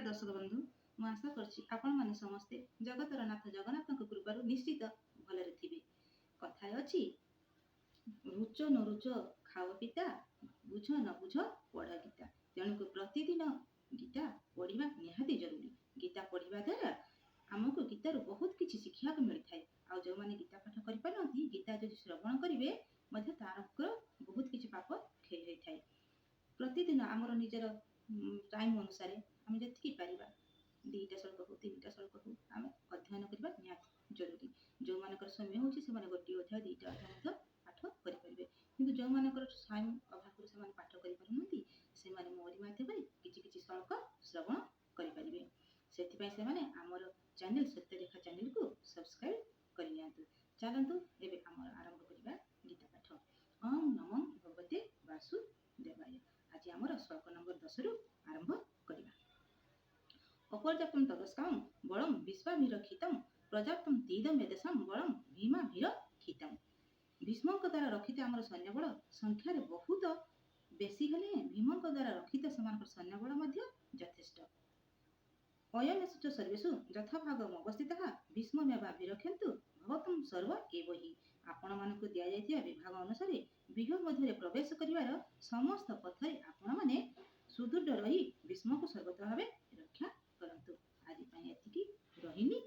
दर्शक बंधु ମୁଁ ଆଶା କରୁଛି ଆପଣମାନେ ସମସ୍ତେ ଜଗତର ନାଥ ଜଗନ୍ନାଥଙ୍କ କୃପାରୁ ନିଶ୍ଚିତ ଭଲରେ ଥିବେ। କଥାରେ ଅଛି ରୁଚ ନ ରୁଚ ଖାଅ ପିତା, ବୁଝ ନ ବୁଝ ପଢ଼ ଗୀତା। ତେଣୁକୁ ପ୍ରତିଦିନ ଗୀତା ପଢ଼ିବା ନିହାତି ଜରୁରୀ। ଗୀତା ପଢ଼ିବା ଦ୍ୱାରା ଆମକୁ ଗୀତାରୁ ବହୁତ କିଛି ଶିଖିବାକୁ ମିଳିଥାଏ। ଆଉ ଯେଉଁମାନେ ଗୀତା ପାଠ କରିପାରନ୍ତି ଗୀତା ଯଦି ଶ୍ରବଣ କରିବେ ମଧ୍ୟ ତାଙ୍କର ବହୁତ କିଛି ପାପ କ୍ଷୟ ହୋଇଥାଏ। ପ୍ରତିଦିନ ଆମର ନିଜର ଟାଇମ୍ ଅନୁସାରେ ଆମେ ଯେତିକି ପାରିବା 2ଟା ଶ୍ଲୋକ ହଉ 3ଟା ଶ୍ଲୋକ ହଉ ଆମେ ଅଧ୍ୟୟନ କରିବା ନିହାତି ଜରୁରୀ। ଯେଉଁମାନଙ୍କର ସମୟ ହେଉଛି ସେମାନେ ଗୋଟିଏ ଅଧ୍ୟାୟ 2ଟା ଅଧ୍ୟାୟ ମଧ୍ୟ ପାଠ କରିପାରିବେ। କିନ୍ତୁ ଯେଉଁମାନଙ୍କର ଟାଇମ୍ ଅଭାବରୁ ସେମାନେ ପାଠ କରିପାରୁନାହାନ୍ତି ସେମାନେ ମୋରି ମାଧ୍ୟମରେ କିଛି କିଛି ଶ୍ଲୋକ ଶ୍ରବଣ କରିପାରିବେ। ସେଥିପାଇଁ ସେମାନେ ଆମର ଚ୍ୟାନେଲ୍ ସତ୍ୟରେଖା ଚ୍ୟାନେଲକୁ ସବସ୍କ୍ରାଇବ୍ କରିନିଅନ୍ତୁ। ଚାଲନ୍ତୁ ଏବେ ଆମର ଆରମ୍ଭ କରିବା ଗୀତା ପାଠ। ଓଁ ନମୋ ଭଗବତେ ବାସୁଦେବାୟ। ଆଜି ଆମର ଶ୍ଲୋକ ନମ୍ବର 10ରୁ ଆରମ୍ଭ କରିବା। ଅପର୍ଯ୍ୟାପ୍ତଂ ତଦସ୍କାଂ ବଳଂ ବିଶ୍ୱାଭିରକ୍ଷିତଂ ପ୍ରଜାପ୍ତଂ ତୀଦମେଦେଶଂ ବଳଂ ଭୀମାଭିରକ୍ଷିତଂ। ଭୀଷ୍ମଙ୍କ ଦ୍ୱାରା ରକ୍ଷିତ ଆମର ସୈନ୍ୟବଳ ସଂଖ୍ୟାରେ ବହୁତ ବେଶୀ ହେଲେ ଭୀମଙ୍କ ଦ୍ୱାରା ରକ୍ଷିତ ସେମାନଙ୍କର ସୈନ୍ୟବଳ ମଧ୍ୟ ଯଥେଷ୍ଟ। ଅୟମେଷୁ ଚ ସର୍ବେଷୁ ଯଥାଭାଗମ୍ ଅବସ୍ଥିତଃ ଭୀଷ୍ମମେବାଭିରକ୍ଷନ୍ତୁ ଭବତଂ ସର୍ବ ଏବ ହି। ଆପଣମାନଙ୍କୁ ଦିଆଯାଇଥିବା ବିଭାଗ ଅନୁସାରେ ବ୍ୟୂହ ମଧ୍ୟରେ ପ୍ରବେଶ କରିବାର ସମସ୍ତ ପଥରେ ଆପଣମାନେ ସୁଦୃଢ଼ ରହି ଭୀଷ୍ମକୁ ସର୍ବତ ଭାବେ ରକ୍ଷା କରନ୍ତୁ। ଆଜି ପାଇଁ ଏତିକି। ରହିଲି।